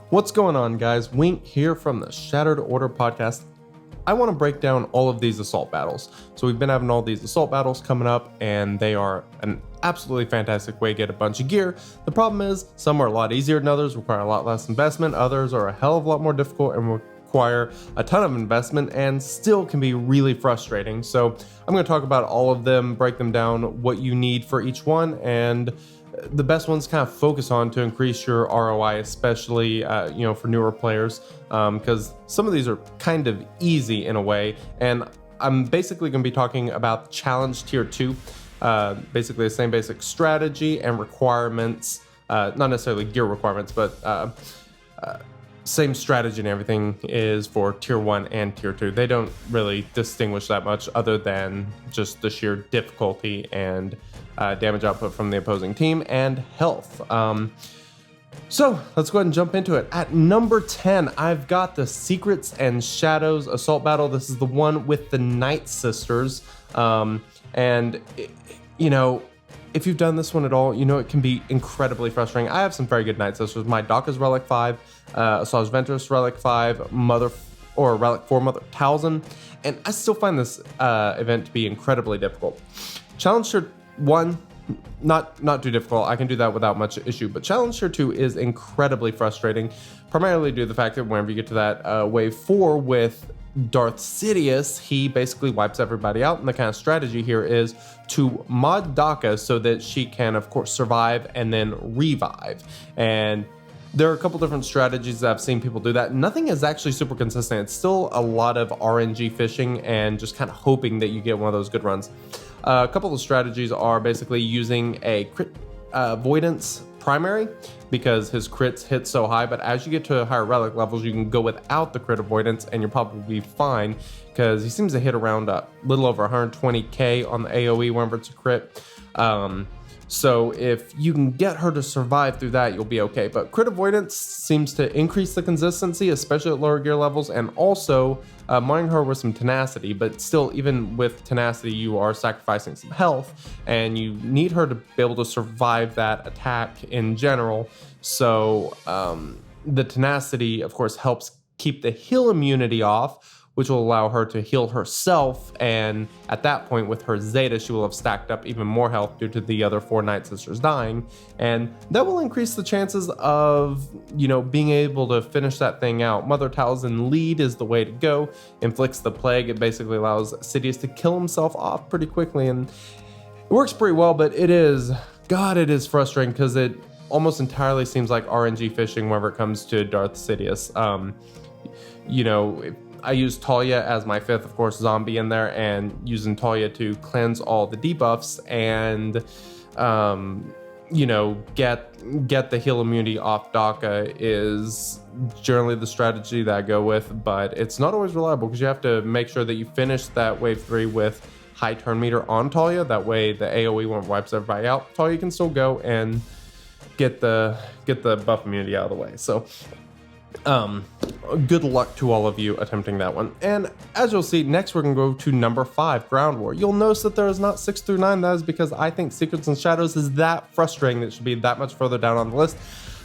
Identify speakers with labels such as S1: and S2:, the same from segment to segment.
S1: What's going on, guys? Wink here from the Shattered Order podcast. I want to break down all of these assault battles. So we've been having all these assault battles coming up, and they are an absolutely fantastic way to get a bunch of gear. The problem is some are a lot easier than others, require a lot less investment. Others are a hell of a lot more difficult and require a ton of investment and still can be really frustrating. So I'm going to talk about all of them, break them down, what you need for each one, and the best ones kind of focus on to increase your ROI, especially for newer players, because some of these are kind of easy in a way. And I'm basically going to be talking about challenge tier 2, basically the same basic strategy and requirements, not necessarily gear requirements, but same strategy and everything is for tier 1 and tier 2. They don't really distinguish that much other than just the sheer difficulty and damage output from the opposing team and health. So let's go ahead and jump into it. At number 10, I've got the Secrets and Shadows assault battle. This is the one with the NIGHTSISTERs. If you've done this one at all, you know it can be incredibly frustrating. I have some very good NIGHTSISTERs. My Doc is Relic 5, Asajj Ventress Relic 5, Relic 4 Mother Talzin, and I still find this event to be incredibly difficult. Challenge tier 1, not too difficult. I can do that without much issue, but challenge tier 2 is incredibly frustrating, primarily due to the fact that whenever you get to that wave 4 with Darth Sidious, he basically wipes everybody out, and the kind of strategy here is to mod Daka so that she can, of course, survive and then revive. And there are a couple different strategies that I've seen people do that. Nothing is actually super consistent. It's still a lot of RNG fishing and just kind of hoping that you get one of those good runs. A couple of strategies are basically using a crit avoidance primary, because his crits hit so high, but as you get to higher relic levels, you can go without the crit avoidance and you'll probably be fine, because he seems to hit around a little over 120k on the AoE whenever it's a crit. So if you can get her to survive through that, you'll be okay. But crit avoidance seems to increase the consistency, especially at lower gear levels, and also marring her with some tenacity. But still, even with tenacity, you are sacrificing some health, and you need her to be able to survive that attack in general. So the tenacity, of course, helps keep the heal immunity off, which will allow her to heal herself, and at that point with her Zeta, she will have stacked up even more health due to the other 4 NIGHTSISTERs dying, and that will increase the chances of, being able to finish that thing out. Mother Talzin lead is the way to go. Inflicts the plague. It basically allows Sidious to kill himself off pretty quickly, and it works pretty well, but it is frustrating because it almost entirely seems like RNG fishing whenever it comes to Darth Sidious. I use Talia as my 5th, of course, zombie in there, and using Talia to cleanse all the debuffs and, get the heal immunity off Daka is generally the strategy that I go with, but it's not always reliable because you have to make sure that you finish that wave 3 with high turn meter on Talia. That way the AoE won't wipes everybody out. Talia can still go and get the buff immunity out of the way. So good luck to all of you attempting that one. And as you'll see, next we're going to go to number 5, Ground War. You'll notice that there is not 6 through 9. That is because I think Secrets and Shadows is that frustrating that it should be that much further down on the list.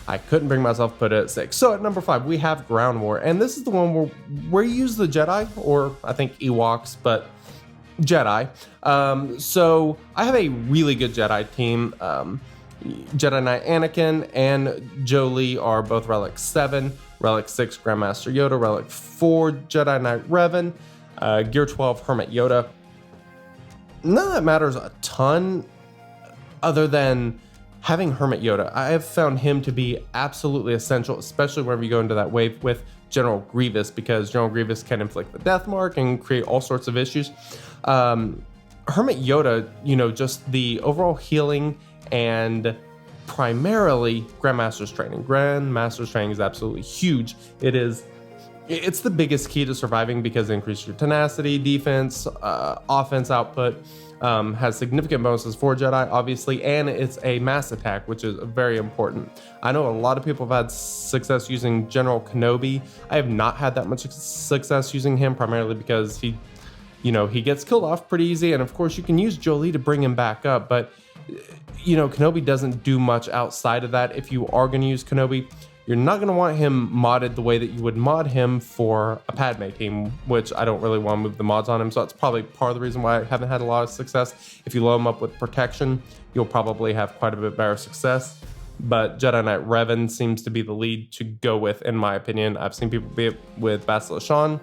S1: I couldn't bring myself to put it at 6. So at number 5, we have Ground War. And this is the one where you use the Jedi, or I think EWOKS, but Jedi. So I have a really good Jedi team. Jedi Knight Anakin and Jolie are both Relic 7, Relic 6 Grandmaster Yoda, Relic 4 Jedi Knight Revan, Gear 12 Hermit Yoda. None of that matters a ton other than having Hermit Yoda. I have found him to be absolutely essential, especially whenever you go into that wave with General Grievous, because General Grievous can inflict the death mark and create all sorts of issues. Hermit Yoda, just the overall healing and primarily Grandmaster's training. Grandmaster's training is absolutely huge. It's the biggest key to surviving because it increases your tenacity, defense, offense output, has significant bonuses for Jedi, obviously, and it's a mass attack, which is very important. I know a lot of people have had success using General Kenobi. I have not had that much success using him, primarily because he gets killed off pretty easy, and of course you can use Jolie to bring him back up, but Kenobi doesn't do much outside of that. If you are going to use Kenobi, You're not going to want him modded the way that you would mod him for a Padme team, which I don't really want to move the mods on him. So that's probably part of the reason why I haven't had a lot of success. If you load him up with protection, you'll probably have quite a bit better success. But Jedi Knight Revan seems to be the lead to go with, in my opinion. I've seen people be it with Bastila Shan,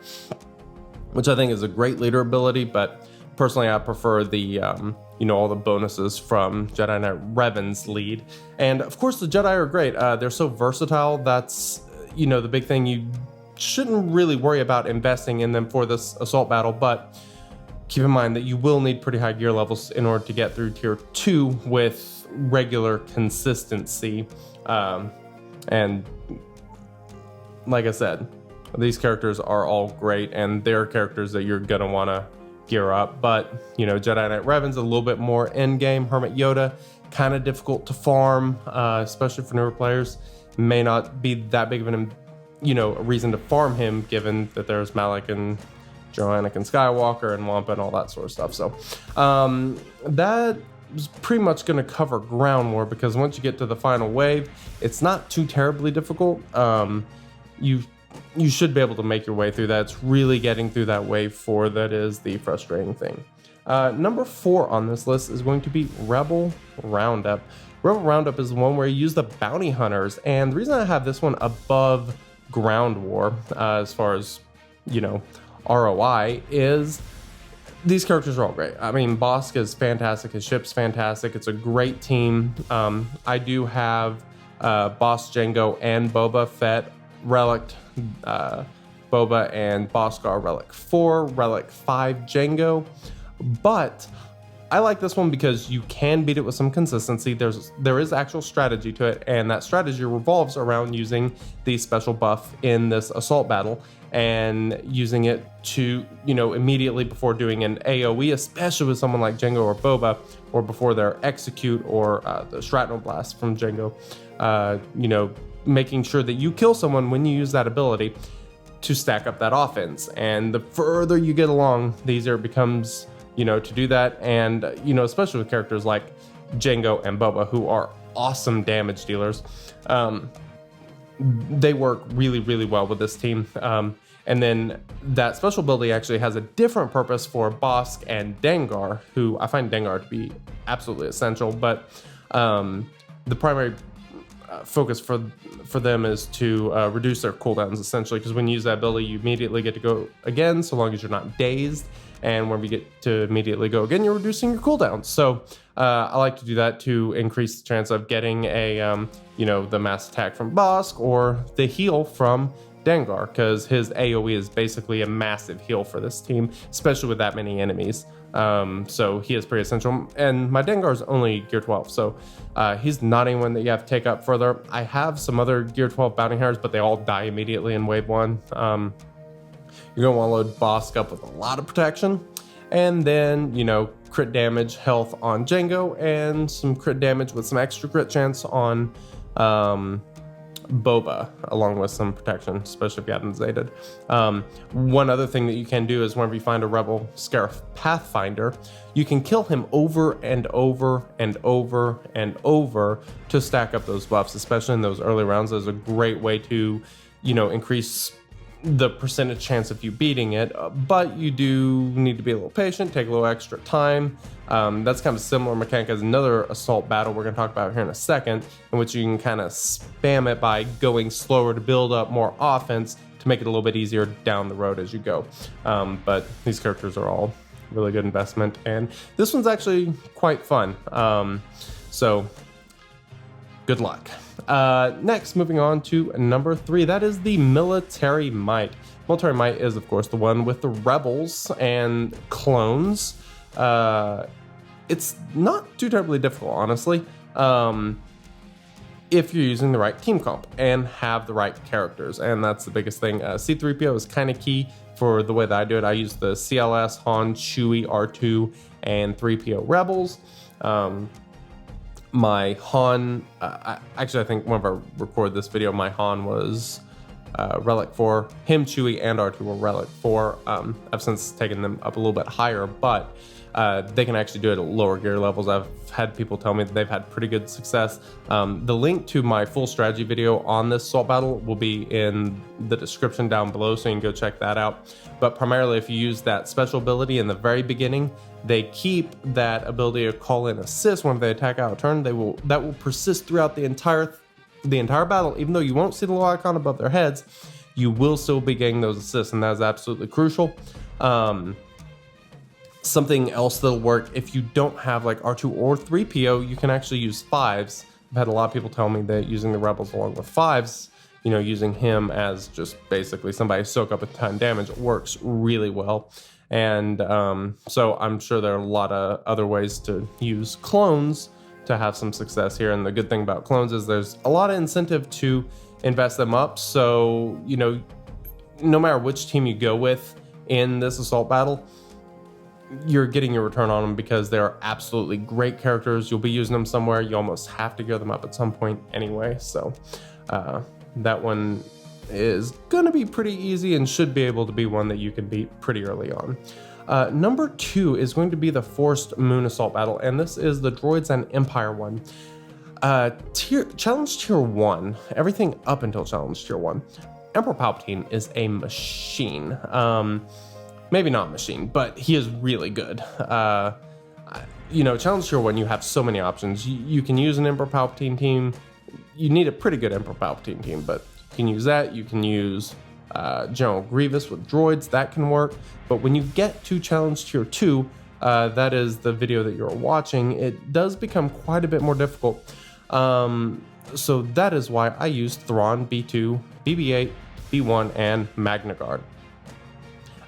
S1: which I think is a great leader ability, but personally I prefer the all the bonuses from Jedi Knight Revan's lead. And of course the Jedi are great. They're so versatile. That's the big thing. You shouldn't really worry about investing in them for this assault battle, but keep in mind that you will need pretty high gear levels in order to get through tier 2 with regular consistency. And like I said, these characters are all great, and they're characters that you're gonna want to gear up. But Jedi Knight Revan's a little bit more end game. Hermit Yoda, kind of difficult to farm, especially for newer players. May not be that big of a reason to farm him, given that there's Malak and Anakin Skywalker and Wampa and all that sort of stuff. So that is pretty much going to cover Ground War, because once you get to the final wave, it's not too terribly difficult. You should be able to make your way through that. It's really getting through that wave 4 that is the frustrating thing. Number 4 on this list is going to be Rebel Roundup. Rebel Roundup is the one where you use the bounty hunters, and the reason I have this one above Ground War, as far as ROI, is these characters are all great. I mean, Bosk is fantastic, his ship's fantastic, it's a great team. I do have Boss Jango and Boba Fett Relic, Boba and Boscar Relic 4, Relic 5 Jango, but I like this one because you can beat it with some consistency. There is actual strategy to it, and that strategy revolves around using the special buff in this assault battle and using it to, immediately before doing an AoE, especially with someone like Jango or Boba, or before their execute or the shrapnel blast from Jango, making sure that you kill someone when you use that ability to stack up that offense. And the further you get along, the easier it becomes, to do that. And, especially with characters like Jango and Boba, who are awesome damage dealers, they work really, really well with this team. And then that special ability actually has a different purpose for Bosk and Dengar, who I find Dengar to be absolutely essential, but the primary focus for them is to reduce their cooldowns, essentially, because when you use that ability, you immediately get to go again, so long as you're not dazed, and when you get to immediately go again, you're reducing your cooldowns. So I like to do that to increase the chance of getting a the mass attack from Bosk or the heal from Dengar, because his AoE is basically a massive heal for this team, especially with that many enemies. So he is pretty essential, and my Dengar is only gear 12, so he's not anyone that you have to take up further. I have some other gear 12 bounty hunters, but they all die immediately in wave 1. You're going to want to load Bosk up with a lot of protection, and then crit damage health on Jango, and some crit damage with some extra crit chance on Boba, along with some protection, especially if you haven't zated. One other thing that you can do is whenever you find a Rebel Scarif Pathfinder, you can kill him over and over and over and over to stack up those buffs, especially in those early rounds. There's a great way to, increase the percentage chance of you beating it, but you do need to be a little patient, take a little extra time. That's kind of a similar mechanic as another assault battle we're going to talk about here in a second, in which you can kind of spam it by going slower to build up more offense to make it a little bit easier down the road as you go. But these characters are all really good investment, and this one's actually quite fun. So good luck. Next, moving on to number 3, that is the Military Might. Military Might is, of course, the one with the rebels and clones. It's not too terribly difficult, honestly, if you're using the right team comp and have the right characters, and that's the biggest thing. C-3PO is kind of key for the way that I do it. I use the CLS, Han, Chewie, R2, and 3PO rebels. My Han, actually I think whenever I record this video, my Han was Relic 4. Him, Chewie, and R2 were Relic 4. I've since taken them up a little bit higher, but they can actually do it at lower gear levels. I've had people tell me that they've had pretty good success. The link to my full strategy video on this assault battle will be in the description down below, so you can go check that out. But primarily, if you use that special ability in the very beginning, they keep that ability to call in assist when they attack out of turn. That will persist throughout the entire battle. Even though you won't see the little icon above their heads, you will still be getting those assists, and that is absolutely crucial. Something else that'll work if you don't have like R2 or 3PO, you can actually use 5s. I've had a lot of people tell me that using the Rebels along with 5s, you know, using him as just basically somebody soak up a ton of damage works really well. And so I'm sure there are a lot of other ways to use clones to have some success here. And the good thing about clones is there's a lot of incentive to invest them up. So, you know, no matter which team you go with in this assault battle, you're getting your return on them because they're absolutely great characters. You'll be using them somewhere. You almost have to gear them up at some point anyway. So that one is gonna be pretty easy and should be able to be one that you can beat pretty early on. Number 2 is going to be the Forced Moon Assault Battle, and this is the Droids and Empire one. Challenge Tier 1, everything up until Challenge Tier 1, Emperor Palpatine is a machine. Maybe not machine, but he is really good. You know, Challenge Tier 1, you have so many options. You can use an Emperor Palpatine team. You need a pretty good Emperor Palpatine team, but you can use that. You can use General Grievous with droids, that can work. But when you get to Challenge Tier 2, that is the video that you're watching, it does become quite a bit more difficult. So that is why I used Thrawn, B2, BB-8, B1, and Magna Guard.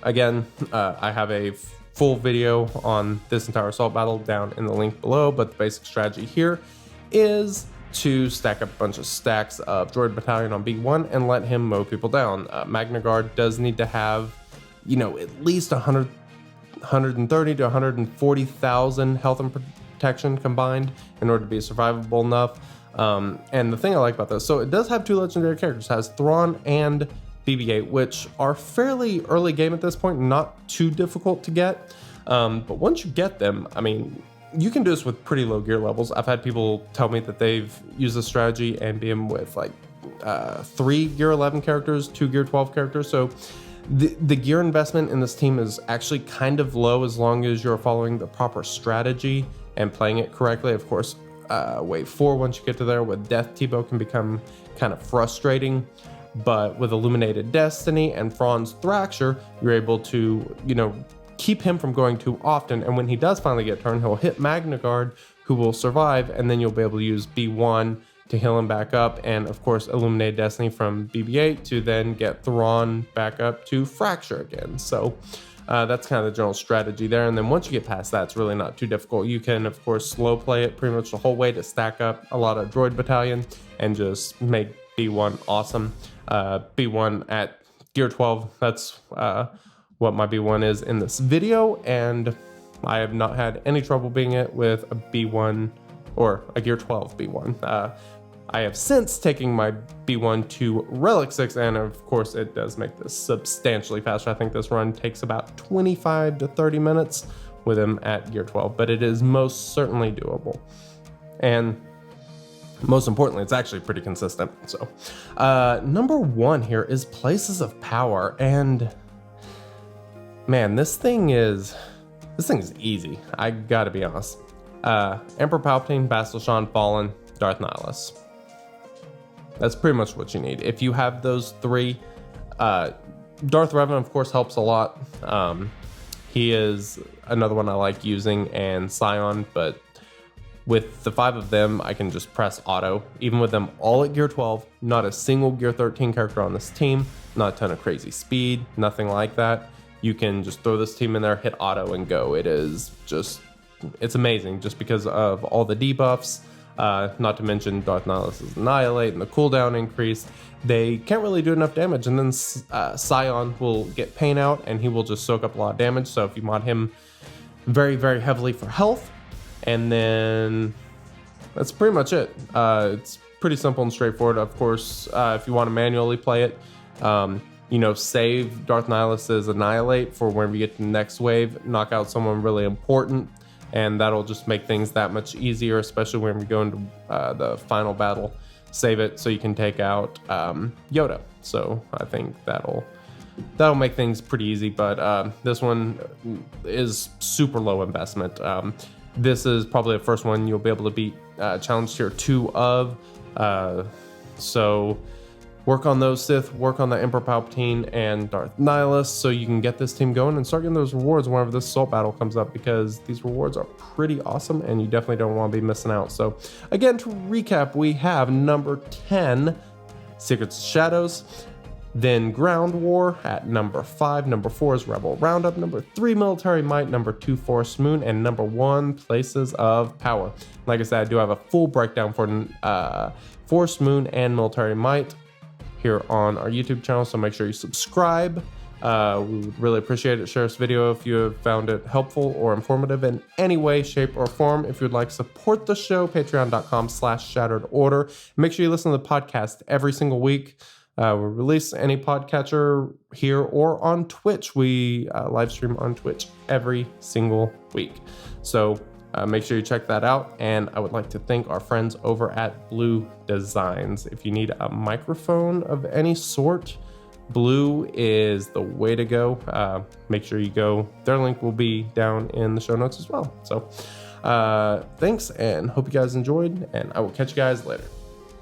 S1: Again, I have a full video on this entire assault battle down in the link below, but the basic strategy here is to stack up a bunch of stacks of droid battalion on B1 and let him mow people down. Magna Guard does need to have, you know, at least 130 to 140,000 health and protection combined in order to be survivable enough. And the thing I like about this, so it does have 2 legendary characters. It has Thrawn and BB-8, which are fairly early game at this point, not too difficult to get. But once you get them, I mean, you can do this with pretty low gear levels. I've had people tell me that they've used this strategy and beat with like 3 gear 11 characters, 2 gear 12 characters. So the gear investment in this team is actually kind of low as long as you're following the proper strategy and playing it correctly. Of course, wave 4, once you get to there with Death Tebow, can become kind of frustrating. But with Illuminated Destiny and Thrawn's Thrasher, you're able to, you know, keep him from going too often. And when he does finally get turned, he'll hit Magna Guard, who will survive, and then you'll be able to use B1 to heal him back up, and of course Illuminated Destiny from BB-8 to then get Thrawn back up to Fracture again. So that's kind of the general strategy there. And then once you get past that, it's really not too difficult. You can, of course, slow play it pretty much the whole way to stack up a lot of droid battalion and just make B1 awesome. B1 at gear 12, that's what my B1 is in this video, and I have not had any trouble being it with a B1 or a gear 12 B1. I have since taken my B1 to Relic 6, and of course it does make this substantially faster. I think this run takes about 25 to 30 minutes with him at gear 12, but it is most certainly doable. And most importantly, it's actually pretty consistent. So number 1 here is Places of Power, and man, this thing is easy. I gotta be honest. Emperor Palpatine, Bastila Shan Fallen, Darth Nihilus. That's pretty much what you need. If you have those 3, Darth Revan of course helps a lot. He is another one I like using, and Scion, but with the 5 of them, I can just press auto. Even with them all at gear 12, not a single gear 13 character on this team, not a ton of crazy speed, nothing like that. You can just throw this team in there, hit auto, and go. It is just, it's amazing just because of all the debuffs, not to mention Darth Nihilus' Annihilate and the cooldown increase. They can't really do enough damage, and then Scion will get Pain out, and he will just soak up a lot of damage. So if you mod him very, very heavily for health, and then that's pretty much it. It's pretty simple and straightforward. Of course, if you want to manually play it, You know, save Darth Nihilus's Annihilate for when we get to the next wave, knock out someone really important, and that'll just make things that much easier, especially when we go into the final battle. Save it so you can take out Yoda. So I think that'll make things pretty easy, but this one is super low investment. This is probably the first one you'll be able to beat challenge tier 2 of. So work on those Sith, work on the Emperor Palpatine and Darth Nihilus so you can get this team going and start getting those rewards whenever this assault battle comes up, because these rewards are pretty awesome and you definitely don't want to be missing out. So again, to recap, we have number 10, Secrets of Shadows, then Ground War at number 5, number 4 is Rebel Roundup, number 3 Military Might, number 2 Force Moon, and number 1 Places of Power. Like I said, I do have a full breakdown for Force Moon and Military Might here on our YouTube channel, so make sure you subscribe. We would really appreciate it. Share this video if you have found it helpful or informative in any way, shape, or form. If you'd like to support the show, patreon.com/shatteredorder. Make sure you listen to the podcast every single week. We release any podcatcher here or on Twitch. We live stream on Twitch every single week. So make sure you check that out. And I would like to thank our friends over at Blue Designs. If you need a microphone of any sort, Blue is the way to go. Make sure you go. Their link will be down in the show notes as well. So thanks, and hope you guys enjoyed, and I will catch you guys later.